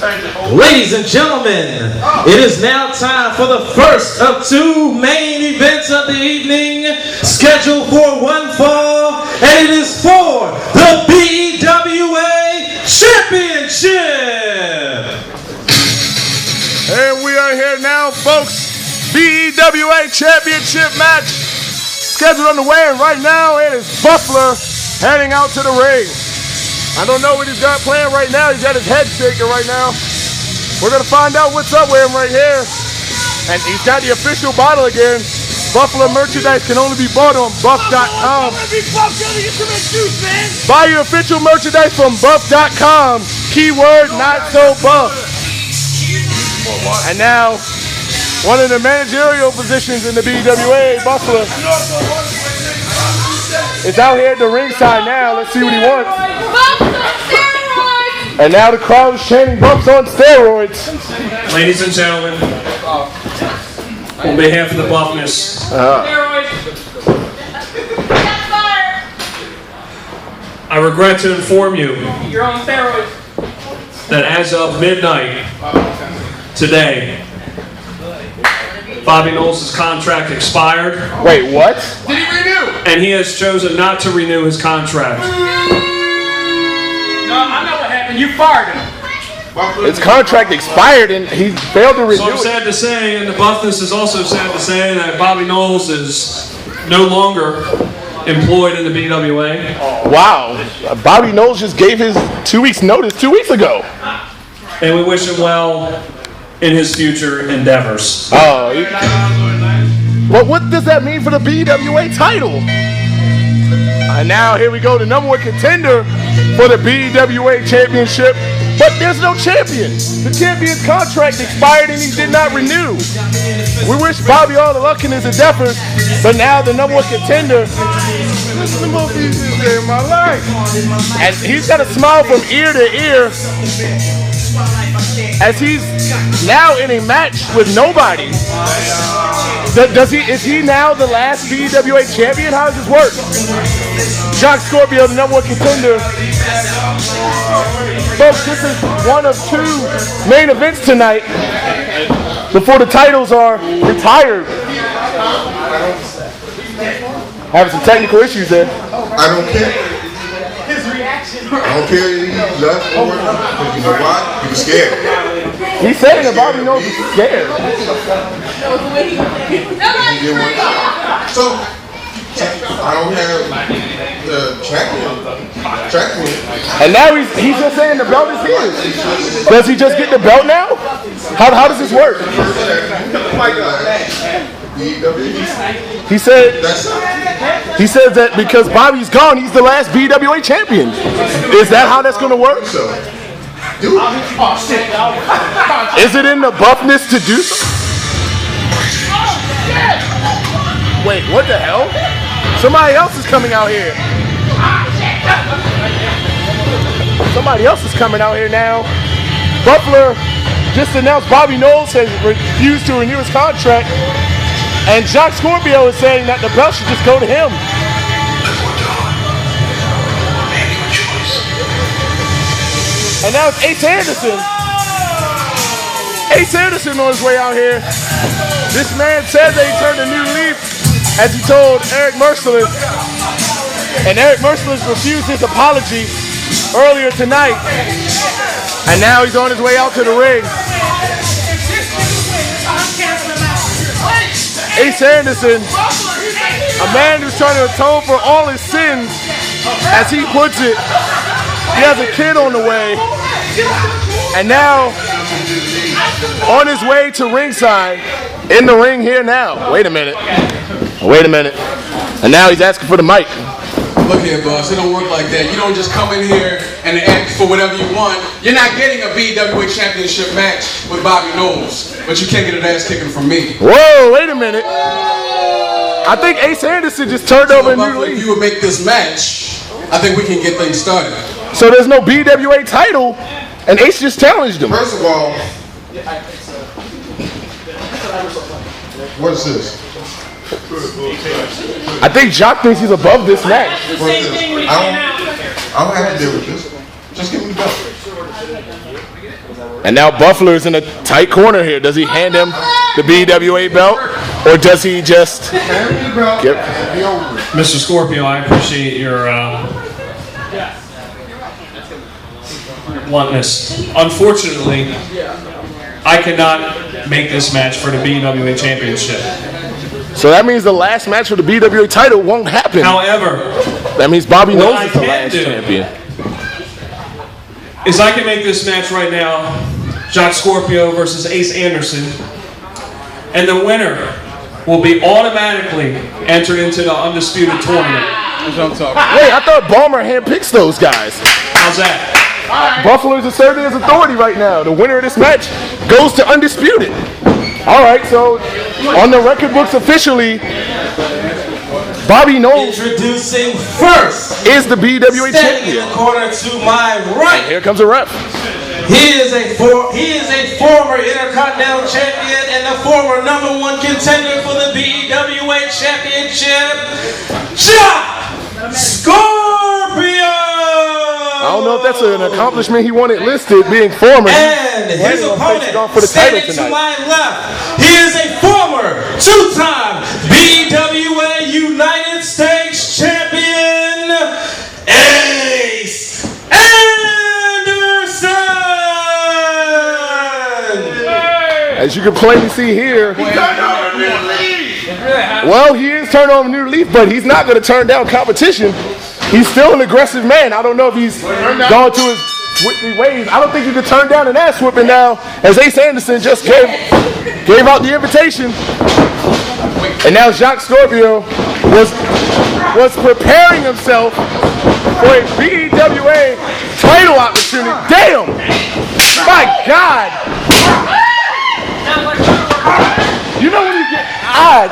Ladies and gentlemen, it is now time for the first of two main events of the evening, scheduled for one fall, and it is for the BEWA Championship. And we are here now, folks. BEWA Championship match scheduled on the way, and right now it is Buffalo heading out to the ring. I don't know what he's got planned right now. He's got his head shaking right now. We're going to find out what's up with him right here. And he's got the official bottle again. Buffalo merchandise can only be bought on buff.com. Buy your official merchandise from buff.com. Keyword not so buff. And now, one of the managerial positions in the BWA, Buffalo, is out here at the ringside now. Let's see what he wants. And now the crowd is chanting bumps on steroids. Ladies and gentlemen, on behalf of the Buffness, I regret to inform you that as of midnight today, Bobby Knowles' contract expired. Wait, what? Did he renew? And he has chosen not to renew his contract. No, I know what happened. You fired him. His contract expired and he failed to renew So I'm sad to say, and the Buffness is also sad to say, that Bobby Knowles is no longer employed in the BWA. Wow. Bobby Knowles just gave his 2 weeks notice 2 weeks ago. And we wish him well in his future endeavors. Oh. Well, what does that mean for the BWA title? And now here we go, the number one contender for the BWA Championship. But there's no champion. The champion's contract expired and he did not renew. We wish Bobby all the luck in his endeavors, but now the number one contender. This is the most easiest day of my life. And he's got a smile from ear to ear as he's now in a match with nobody. Is he now the last BWA champion? How does this work? Jacques, Scorpio, the number one contender. Folks, this is one of two main events tonight before the titles are retired. Having some technical issues there. I don't care. His reaction. I don't care if he left or because you know why? He was scared. He's saying that Bobby Knowles is scared. So, I don't have the champion. And now he's just saying the belt is his. Does he just get the belt now? How does this work? He said that because Bobby's gone, he's the last BWA champion. Is that how that's going to work? Is it in the Buffness to do so? Wait, what the hell? Somebody else is coming out here. Somebody else is coming out here now. Buffalo just announced Bobby Knowles has refused to renew his contract. And Jacques Scorpio is saying that the belt should just go to him. And now it's Ace Anderson. Ace Anderson on his way out here. This man said that he turned a new leaf, as he told Eric Merciless. And Eric Merciless refused his apology earlier tonight. And now he's on his way out to the ring. Ace Anderson, a man who's trying to atone for all his sins, as he puts it. He has a kid on the way, and now on his way to ringside, in the ring here now. Wait a minute. And now he's asking for the mic. Look here, boss, it don't work like that. You don't just come in here and ask for whatever you want. You're not getting a BWA Championship match with Bobby Knowles, but you can't get an ass kicking from me. Whoa, wait a minute. I think Ace Anderson just turned over a new leaf. If you would make this match, I think we can get things started. So there's no BWA title, and Ace just challenged him. First of all, what is this? I think Jacques thinks he's above this match. I don't have to deal with this. Just give me the belt. And now Buffalo's in a tight corner here. Does he hand him the BWA belt, or does he just give? Mr. Scorpio, I appreciate your bluntness. Unfortunately, I cannot make this match for the BWA Championship. So that means the last match for the BWA title won't happen. However, That means Bobby what Knowles I is the can last do champion. is I can make this match right now, Jacques Scorpio versus Ace Anderson, and the winner will be automatically entered into the Undisputed Tournament. That's what I'm talking. Wait, I thought Balmer handpicks those guys. How's that? Buffalo's asserting his authority right now. The winner of this match goes to Undisputed. All right, so on the record books officially, Bobby Knowles Introducing first, is the BWA standing in champion. the corner to my right. Here comes a ref. He is a former Intercontinental Champion and the former #1 contender for the BEWA Championship, Jacques Scorpio. I don't know if that's an accomplishment he wanted listed, being former. And his opponent, standing to my left, he is a former two-time BWA United States Champion, Ace Anderson. As you can plainly see here, well, he is turning on a new leaf, but he's not going to turn down competition. He's still an aggressive man. I don't know if he's gone to his whippy ways. I don't think you can turn down an ass whipping now, as Ace Anderson just gave out the invitation. And now Jacques Scorpio was preparing himself for a BWA title opportunity. Damn! My God! You know when you get odd.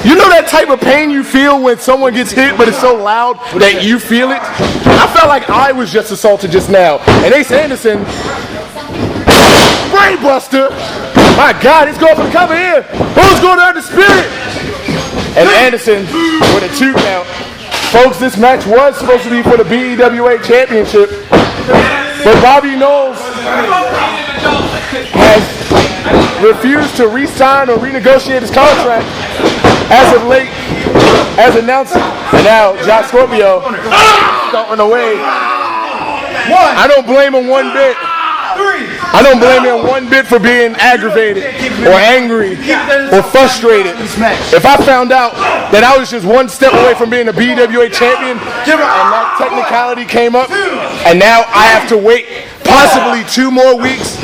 You know that type of pain you feel when someone gets hit, but it's so loud that you feel it? I felt like I was just assaulted just now. And Ace Anderson, brainbuster. My God, he's going for the cover here. Who's going to Undisputed? And Anderson with a 2 count. Folks, this match was supposed to be for the BEWA Championship, but Bobby Knowles has refused to re-sign or renegotiate his contract as of late, as announced. And now Jacques Scorpio starting away. I don't blame him one bit. I don't blame him one bit for being aggravated or angry or frustrated. If I found out that I was just one step away from being a BWA champion and that technicality came up, and now I have to wait possibly 2 more weeks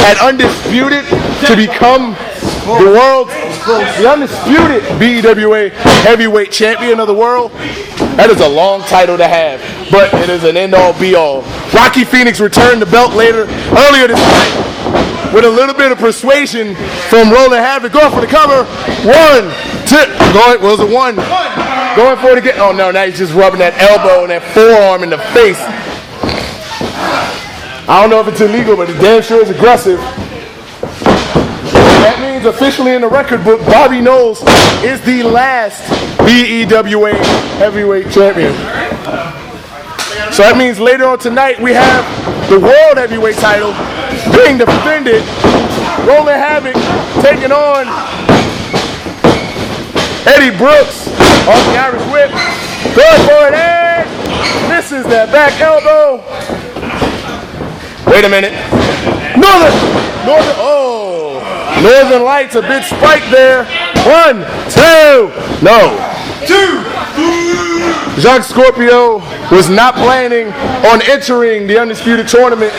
at Undisputed to become the undisputed BWA heavyweight champion of the world, that is a long title to have, but it is an end-all be-all. Rocky Phoenix returned the belt earlier this night with a little bit of persuasion from Rolling Havoc. Going for the cover. 1, 2. Was it 1? Going for it again. Oh no, now he's just rubbing that elbow and that forearm in the face. I don't know if it's illegal, but it damn sure is aggressive. That means officially in the record book, Bobby Knowles is the last BEWA heavyweight champion. So that means later on tonight we have the World Heavyweight title being defended. Rolling Havoc taking on Eddie Brooks off the Irish Whip. Going for it and misses that back elbow. Wait a minute. Northern Lights, a big spike there. 1, 2. No. 2. Jacques Scorpio was not planning on entering the Undisputed Tournament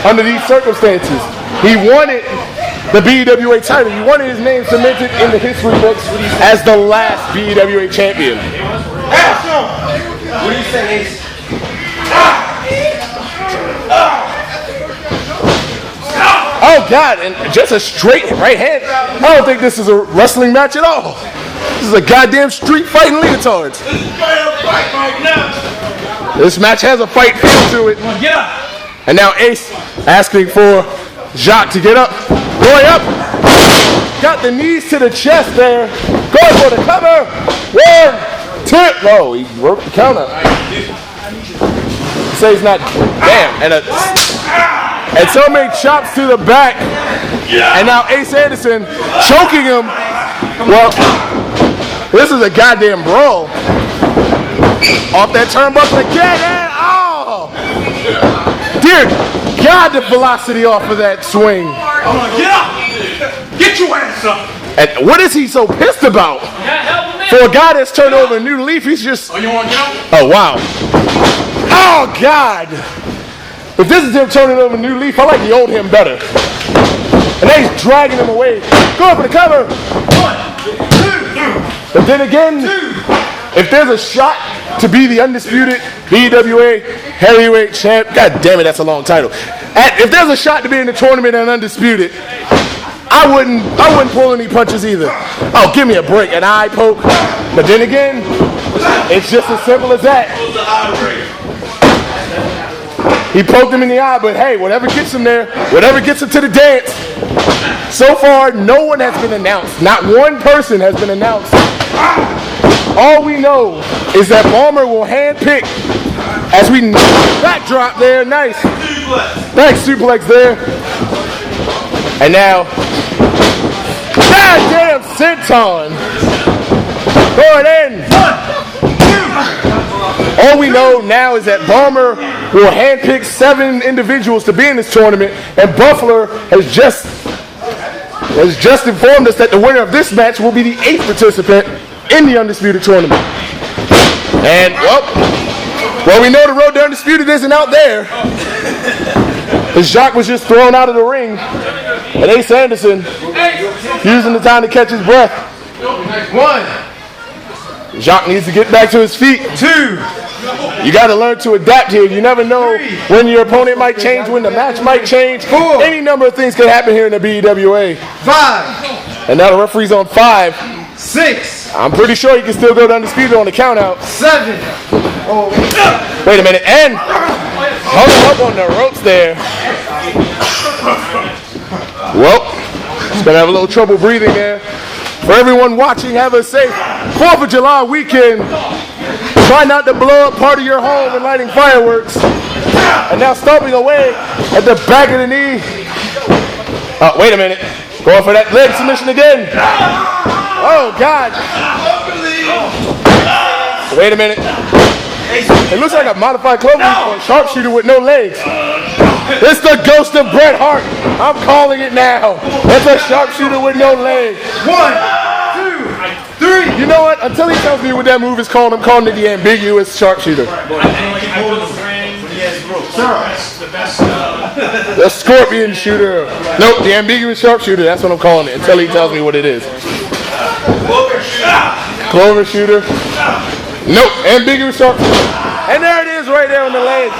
under these circumstances. He wanted the BEWA title. He wanted his name cemented in the history books as the last BEWA champion. What do you say, Ace? Oh God, and just a straight right hand. I don't think this is a wrestling match at all. This is a goddamn street fighting leotards. This match has a fight feel to it. And now Ace asking for Jacques to get up. Going up. Got the knees to the chest there. Going for the cover. 1, 2. Oh, he worked the counter. say he's not. Damn. And so many chops to the back. And now Ace Anderson choking him. Well, this is a goddamn brawl. Off that turnbuckle again. And oh! Dear God, the velocity off of that swing. Come on, get up! Get your ass up! And what is he so pissed about? For a guy that's turned over a new leaf, he's just. Oh, you want to get up? Oh, wow. Oh, God. If this is him turning over a new leaf, I like the old him better. And now he's dragging him away. Going for the cover. 1, 2. But then again, if there's a shot to be the undisputed BEWA heavyweight champ, God damn it, that's a long title. If there's a shot to be in the tournament and undisputed, I wouldn't pull any punches either. Oh, give me a break, an eye poke. But then again, it's just as simple as that. He poked him in the eye, but hey, whatever gets him there, whatever gets him to the dance. So far, no one has been announced. Not one person has been announced. All we know is that Balmer will handpick as we backdrop there. Nice. Thanks, suplex there. And now, goddamn senton. Going in. 1, 2. All we know now is that Balmer will handpick 7 individuals to be in this tournament, and Buffalo has just informed us that the winner of this match will be the 8th participant in the Undisputed tournament. And, well, we know the road to Undisputed isn't out there. As Jacques was just thrown out of the ring, and Ace Anderson using the time to catch his breath. 1. Jacques needs to get back to his feet. 2. You got to learn to adapt here. You never know when your opponent might change, when the match might change. 4. Any number of things can happen here in the BEWA. 5. And now the referee's on 5. 6. I'm pretty sure he can still go to Undisputed on the count out. 7. Wait a minute. And hung him up on the ropes there. Well, he's going to have a little trouble breathing there. For everyone watching, have a safe 4th of July weekend. Try not to blow up part of your home and lighting fireworks. And now stomping away at the back of the knee. Oh, wait a minute. Going for that leg submission again. Oh, God. Wait a minute. It looks like a modified cloverleaf for a sharpshooter with no legs. It's the ghost of Bret Hart. I'm calling it now. It's a sharpshooter with no legs. 1, 2, 3. You know what? Until he tells me what that move is called, I'm calling it the ambiguous sharpshooter. The scorpion shooter. Nope, the ambiguous sharpshooter. That's what I'm calling it until he tells me what it is. Clover shooter. Nope, ambiguous sharpshooter. And there it is right there on the leg.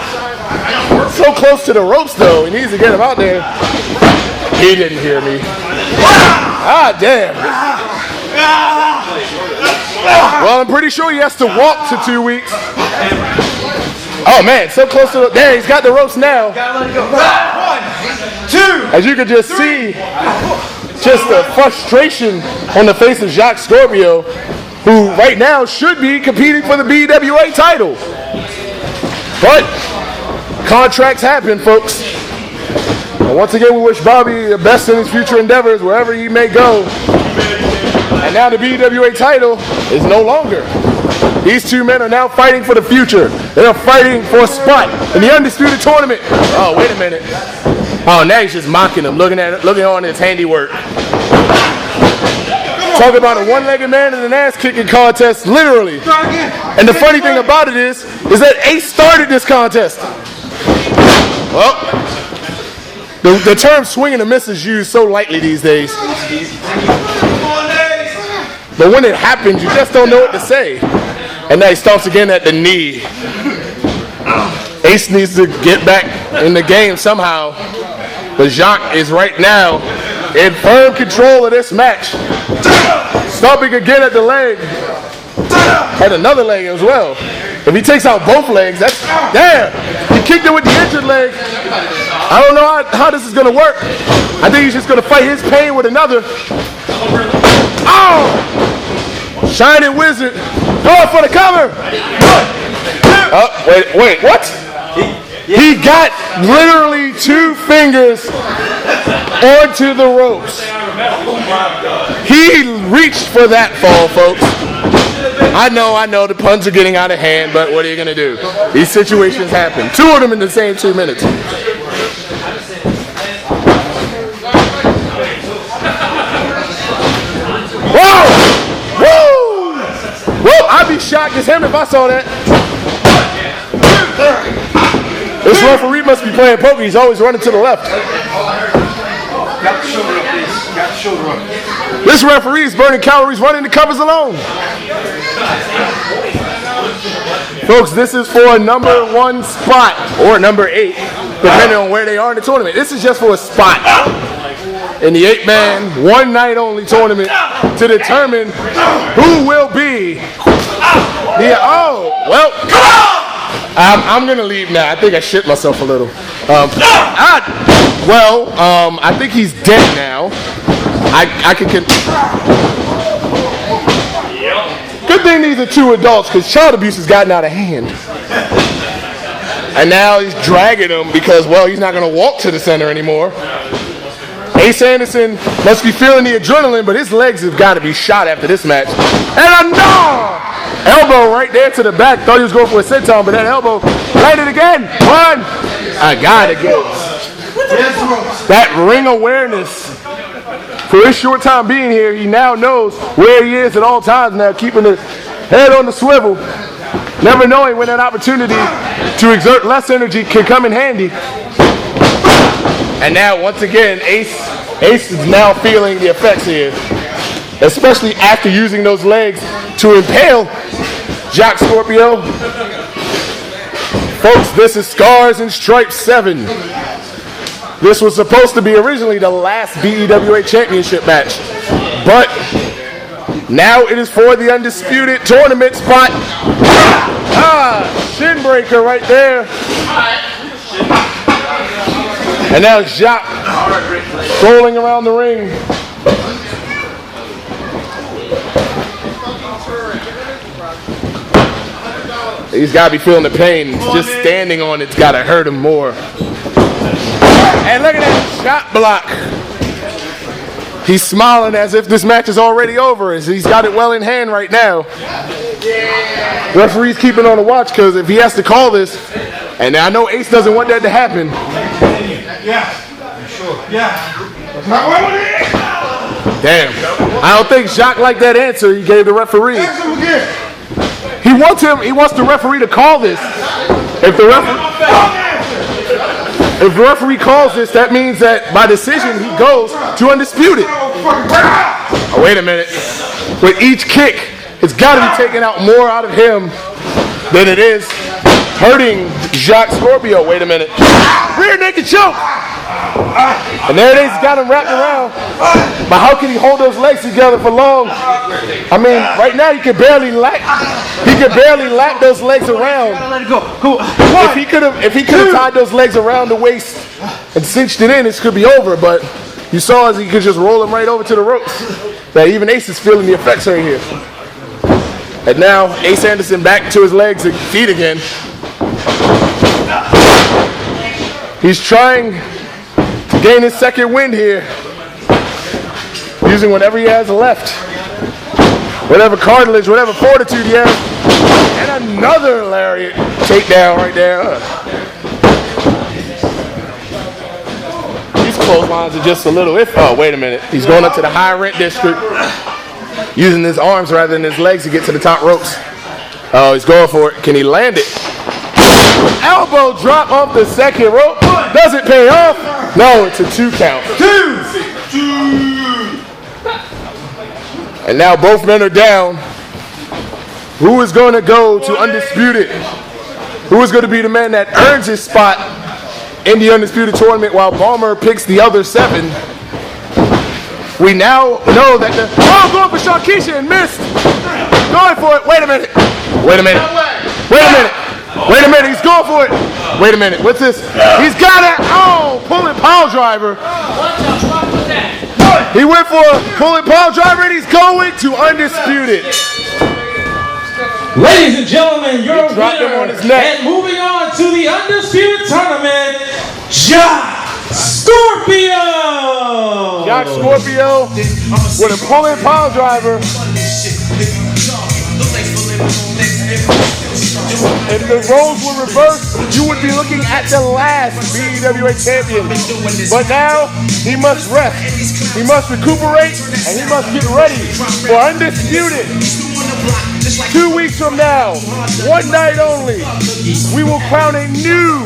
So close to the ropes though. He needs to get him out there. He didn't hear me. Ah, damn. Well, I'm pretty sure he has to walk to 2 weeks. Oh man, so close to the, there, he's got the ropes now. 1, 2. As you can just see, just the frustration on the face of Jacques Scorpio, who right now should be competing for the BEWA title. But contracts happen, folks. And once again, we wish Bobby the best in his future endeavors, wherever he may go. And now the BEWA title is no longer. These two men are now fighting for the future. They are fighting for a spot in the Undisputed tournament. Oh, wait a minute. Oh, now he's just mocking him, looking on his handiwork. Talk about a one-legged man in an ass-kicking contest, literally. And the funny thing about it is that Ace started this contest. Well, the term swing and a miss is used so lightly these days. But when it happens, you just don't know what to say. And now he stomps again at the knee. Ace needs to get back in the game somehow. But Jacques is right now in firm control of this match. Stomping again at the leg. And another leg as well. If he takes out both legs, that's there. He kicked it with the injured leg. I don't know how this is going to work. I think he's just going to fight his pain with another. Oh! Shining Wizard. Going for the cover. Oh, wait, what? He got literally 2 fingers onto the ropes. He reached for that fall, folks. I know, the puns are getting out of hand, but what are you going to do? These situations happen. 2 of them in the same 2 minutes. Whoa! Woo! Whoa! I'd be shocked as him if I saw that. This referee must be playing poker. He's always running to the left. Got the shoulder up, please. Got the shoulder up. This referee is burning calories running the covers alone. Folks, this is for a number 1 spot or number 8, depending on where they are in the tournament. This is just for a spot in the 8-man, 1 night only tournament to determine who will be the, I'm going to leave now. I think I shit myself a little. I think he's dead now. I can good thing these are 2 adults because child abuse has gotten out of hand. And now he's dragging him because, well, he's not going to walk to the center anymore. Ace Anderson must be feeling the adrenaline, but his legs have got to be shot after this match. And elbow right there to the back. Thought he was going for a senton, but that elbow landed again. 1. I got it again. That ring awareness. For his short time being here, he now knows where he is at all times now, keeping his head on the swivel, never knowing when that opportunity to exert less energy can come in handy. And now, once again, Ace is now feeling the effects here, especially after using those legs to impale Jacques Scorpio. Folks, this is Scars and Stripes 7. This was supposed to be originally the last BEWA championship match, but now it is for the undisputed tournament spot. Shin breaker right there. And now Jacques rolling around the ring. He's got to be feeling the pain. Just standing on it's got to hurt him more. And look at that shot block. He's smiling as if this match is already over, as he's got it well in hand right now. The referee's keeping on the watch because if he has to call this, and I know Ace doesn't want that to happen. Damn. I don't think Jacques liked that answer he gave the referee. He wants the referee to call this. If the referee calls this, that means that by decision he goes to undisputed. Oh, wait a minute. With each kick, it's got to be taking out more out of him than it is hurting Jacques Scorpio. Wait a minute. Rear naked choke. And there it is. He's got him wrapped around. But how can he hold those legs together for long? I mean, right now he can barely lap those legs around. If he could have tied those legs around the waist and cinched it in, this could be over. But you saw as he could just roll him right over to the ropes. That even Ace is feeling the effects right here. And now Ace Anderson back to his legs and feet again. He's trying to gain his second wind here, using whatever he has left, whatever cartilage, whatever fortitude he has. And another lariat takedown right there. These clotheslines are just a little oh, wait a minute. He's going up to the high rent district, using his arms rather than his legs to get to the top ropes. Oh, he's going for it. Can he land it? Elbow drop off the second rope. Does it pay off? No, it's a 2 count. 2! And now both men are down. Who is going to go to undisputed? Who is going to be the man that earns his spot in the undisputed tournament while Balmer picks the other 7? We now know that going for Sharkeisha and missed. Going for it. Wait a minute. He's going for it. Wait a minute. What's this? He's got it. Oh, pulling pile driver. He went for a pulling pile driver and he's going to undisputed. Ladies and gentlemen, your dropped him on winner his neck. and moving on to the Undisputed Tournament, Jacques Scorpio! Jacques Scorpio with a pull-in pile driver. If the roles were reversed, you would be looking at the last BEWA champion. But now, he must rest. He must recuperate, and he must get ready for Undisputed. 2 weeks from now, one night only, we will crown a new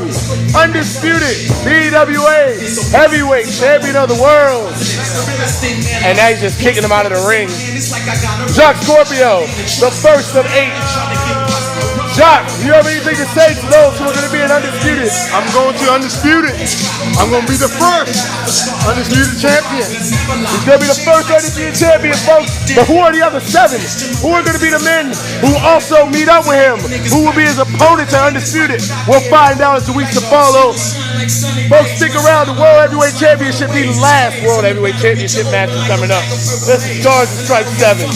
Undisputed BEWA Heavyweight Champion of the World. And now he's just kicking him out of the ring. Jacques Scorpio, the first of 8. Jacques, do you have anything to say to those who are going to be in Undisputed? I'm going to Undisputed. I'm going to be the first Undisputed champion. He's going to be the first Undisputed champion, folks. But who are the other 7? Who are going to be the men who also meet up with him? Who will be his opponents at Undisputed? We'll find out as the weeks to follow. Folks, stick around. The World Heavyweight Championship, the last World Heavyweight Championship match is coming up. This is Stars and Stripes 7.